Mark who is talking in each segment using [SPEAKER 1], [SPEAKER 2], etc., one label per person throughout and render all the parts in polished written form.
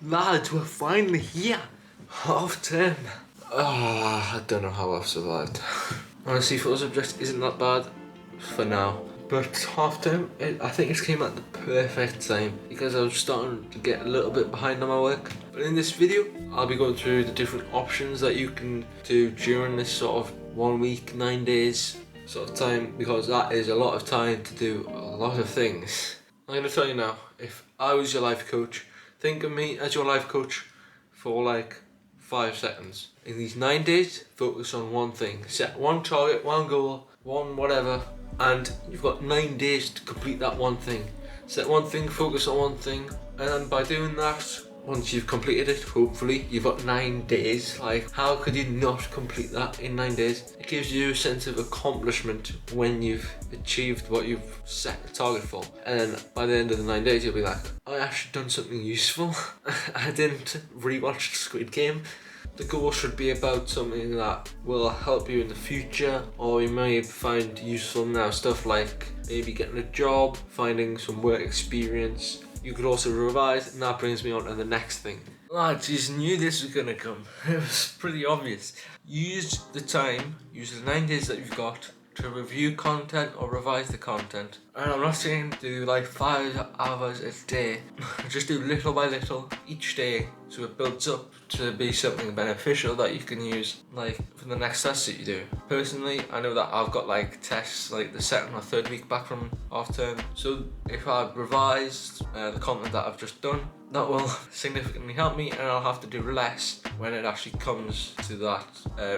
[SPEAKER 1] Lads, we're finally here. Half term. I don't know how I've survived. Honestly, first subject isn't that bad for now. But half term, I think it came at the perfect time because I was starting to get a little bit behind on my work. But in this video, I'll be going through the different options that you can do during this sort of 1 week, 9 days sort of time, because that is a lot of time to do a lot of things. I'm going to tell you now, if I was your life coach, think of me as your life coach for like 5 seconds. In these 9 days, focus on one thing. Set one target, one goal, one whatever, and you've got 9 days to complete that one thing. Set one thing, focus on one thing, and by doing that, once you've completed it, hopefully, you've got 9 days. Like, how could you not complete that in 9 days? It gives you a sense of accomplishment when you've achieved what you've set the target for. And then by the end of the 9 days, you'll be like, I actually done something useful. I didn't rewatch Squid Game. The goal should be about something that will help you in the future, or you may find useful now. Stuff like maybe getting a job, finding some work experience. You could also revise, and that brings me on to the next thing. Lads, you knew this was gonna come. It was pretty obvious. Use the time, use the 9 days that you've got to review content or revise the content. And I'm not saying do like 5 hours a day. Just do little by little each day, so it builds up to be something beneficial that you can use like for the next test that you do. Personally, I know that I've got like tests like the second or third week back from half term. So if I've revised the content that I've just done, that will significantly help me, and I'll have to do less when it actually comes to that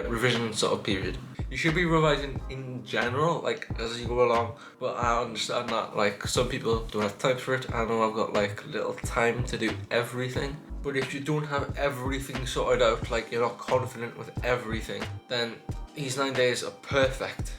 [SPEAKER 1] revision sort of period. You should be revising in general, like as you go along, but I understand that like some people don't have time for it. I know I've got like little time to do everything, but if you don't have everything sorted out, like you're not confident with everything, then these 9 days are perfect.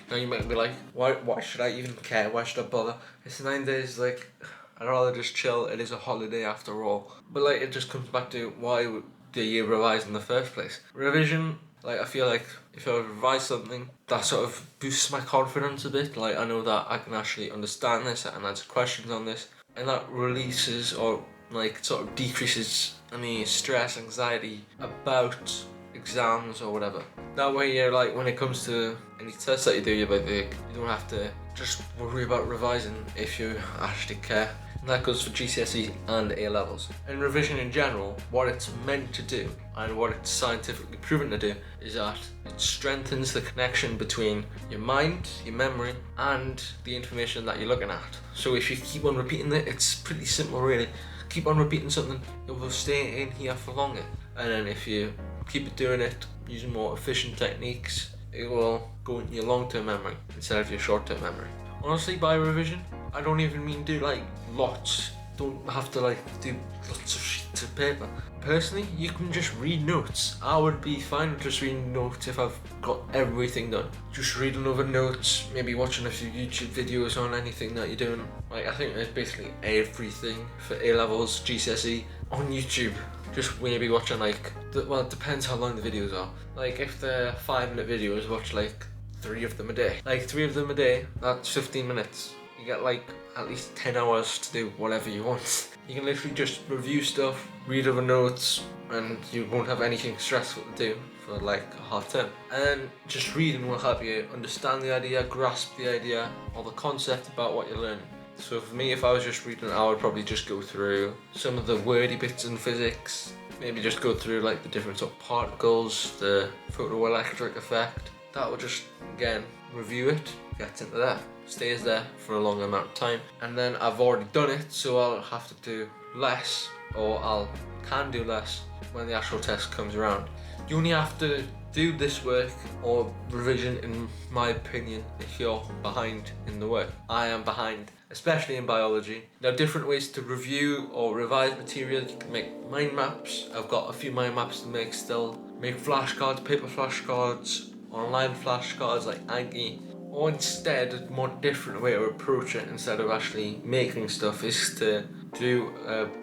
[SPEAKER 1] Now you might be like, why should I even care? Why should I bother? It's 9 days, like I'd rather just chill. It is a holiday after all. But like it just comes back to why do you revise in the first place? Revision, like I feel like if I revise something, that sort of boosts my confidence a bit. Like I know that I can actually understand this and answer questions on this, and that releases or like sort of decreases any stress, anxiety about exams or whatever. That way you're like, when it comes to any tests that you do, you don't have to just worry about revising if you actually care. And that goes for GCSEs and A levels. And revision in general, what it's meant to do and what it's scientifically proven to do is that it strengthens the connection between your mind, your memory, and the information that you're looking at. So if you keep on repeating it, it's pretty simple really. Keep on repeating something, it will stay in here for longer. And then if you keep doing it using more efficient techniques, it will go into your long-term memory instead of your short-term memory. Honestly, by revision, I don't even mean do like lots. Don't have to like do lots of sheets of paper. Personally, you can just read notes. I would be fine with just reading notes if I've got everything done. Just reading over notes, maybe watching a few YouTube videos on anything that you're doing. Like I think there's basically everything for A levels, GCSE on YouTube. Just maybe watching like, well, it depends how long the videos are. Like if they're 5-minute videos, watch like 3 of them a day. Like 3 of them a day, that's 15 minutes. You get like at least 10 hours to do whatever you want. You can literally just review stuff, read over notes, and you won't have anything stressful to do for like a half term. And then just reading will help you understand the idea, grasp the idea, or the concept about what you're learning. So for me, if I was just reading, I would probably just go through some of the wordy bits in physics, maybe just go through like the different sort of particles, the photoelectric effect. That would just, again, review it, gets into that, stays there for a long amount of time. And then I've already done it, so I'll have to do less, or can do less when the actual test comes around. You only have to do this work or revision, in my opinion, if you're behind in the work. I am behind, especially in biology. There are different ways to review or revise material. You can make mind maps. I've got a few mind maps to make still. Make flashcards, paper flashcards, online flashcards like Anki. Or instead, a more different way to approach it, instead of actually making stuff, is to do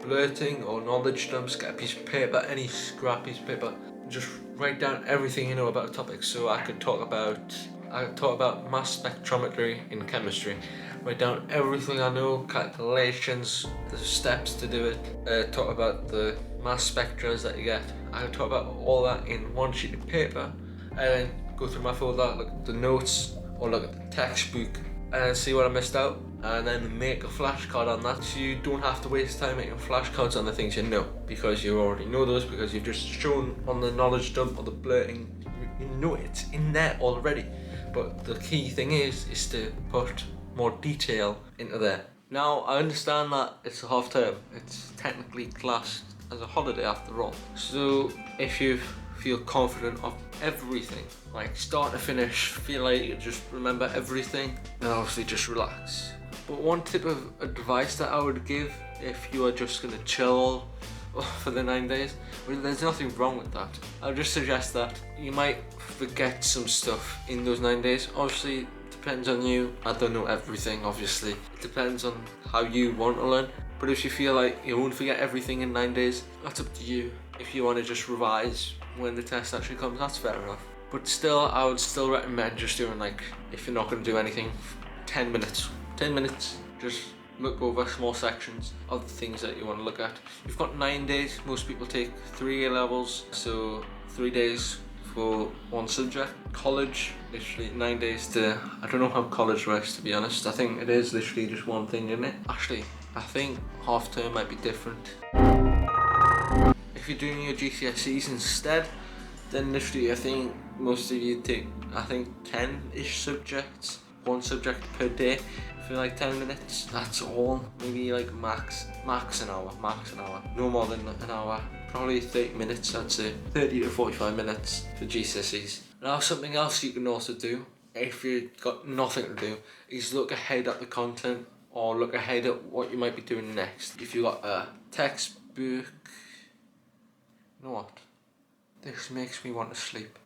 [SPEAKER 1] blurting or knowledge dumps. Get a piece of paper, any scrap piece of paper, just write down everything you know about a topic. So I could talk about I taught about mass spectrometry in chemistry. Write down everything I know, calculations, the steps to do it. Taught about the mass spectras that you get. I taught about all that in one sheet of paper, and then go through my folder, look at the notes, or look at the textbook, and see what I missed out, and then make a flashcard on that, so you don't have to waste time making flashcards on the things you know, because you already know those, because you've just shown on the knowledge dump or the blurting, you know it's in there already. But the key thing is to put more detail into there. Now, I understand that it's a half term, it's technically classed as a holiday after all, so if you feel confident of everything, like start to finish, feel like you just remember everything, then obviously just relax. But one tip of advice that I would give if you are just going to chill for the 9 days, well, there's nothing wrong with that. I would just suggest that you might forget some stuff in those 9 days. Obviously, it depends on you. I don't know everything, obviously. It depends on how you want to learn. But if you feel like you won't forget everything in 9 days, that's up to you. If you want to just revise when the test actually comes, that's fair enough. But still, I would still recommend just doing, like, if you're not going to do anything, 10 minutes. 10 minutes, just look over small sections of the things that you want to look at. You've got 9 days. Most people take 3 A levels, so 3 days for one subject. College, literally 9 days to, I don't know how college works, to be honest. I think it is literally just one thing, isn't it? Actually, I think half term might be different. If you're doing your GCSEs instead, then literally I think most of you take, I think 10-ish subjects, one subject per day for like 10 minutes, that's all. Maybe like max an hour, no more than an hour, probably 30 minutes I'd say, 30 to 45 minutes for GCSEs. Now something else you can also do, if you've got nothing to do, is look ahead at the content, or look ahead at what you might be doing next. If you've got a textbook, you know what? This makes me want to sleep.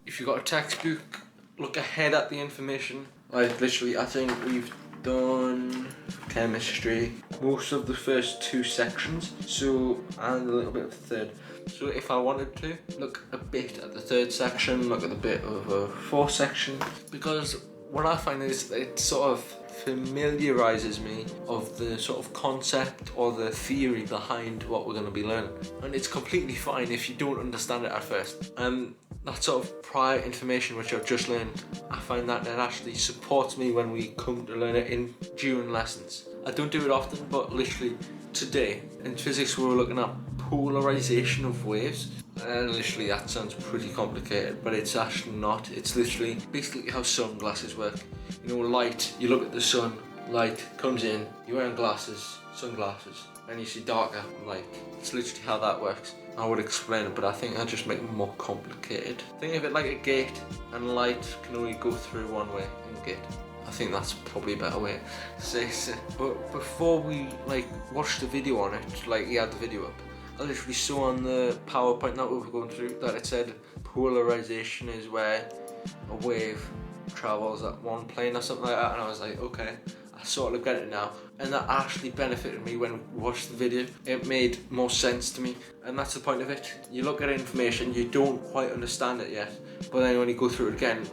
[SPEAKER 1] If you've got a textbook, look ahead at the information. Like literally, I think we've done chemistry, most of the first 2 sections, so, and a little bit of the third. So if I wanted to, look a bit at the 3rd section, look at the bit of a 4th section, because what I find is it sort of familiarises me of the sort of concept or the theory behind what we're going to be learning, and it's completely fine if you don't understand it at first. And that sort of prior information which I've just learned, I find that it actually supports me when we come to learn it during lessons. I don't do it often, but literally today in physics we were looking at polarization of waves, and literally that sounds pretty complicated, but it's actually not. It's literally basically how sunglasses work. You know, light, you look at the sun, light comes in, you're wearing sunglasses, and you see darker light. It's literally how that works. I would explain it, but I think I just make it more complicated. Think of it like a gate, and light can only go through one way in the gate. I think that's probably a better way to say it. But before we watched the video on it, you had the video up, I literally saw on the PowerPoint that we were going through that it said polarization is where a wave travels at one plane or something like that, and I was like, okay, I sort of get it now. And that actually benefited me when we watched the video. It made more sense to me, and that's the point of it. You look at information, you don't quite understand it yet, but then when you go through it again,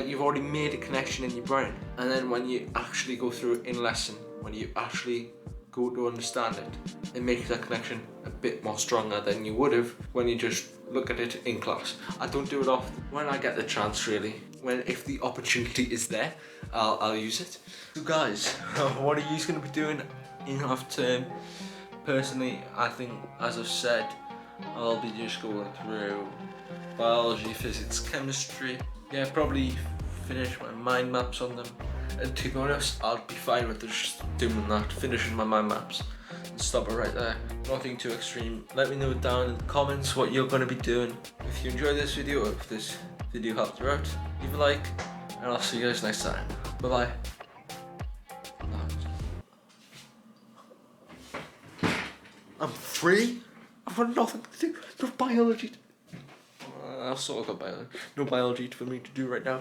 [SPEAKER 1] you've already made a connection in your brain, and then when you actually go through it in lesson, when you actually go to understand it, it makes that connection a bit more stronger than you would have when you just look at it in class. I don't do it often. When I get the chance, really, if the opportunity is there, I'll use it. So guys, what are you going to be doing in half term? Personally, I think, as I've said, I'll be just going through biology, physics, chemistry. Yeah, probably finish my mind maps on them. And to be honest, I'll be fine with just doing that, finishing my mind maps, and stop it right there. Nothing too extreme. Let me know down in the comments what you're going to be doing. If you enjoyed this video, or if this video helped you out, leave a like, and I'll see you guys next time. Bye bye. I'm free? I've got nothing to do. No biology. I sort of got biology. No biology for me to do right now.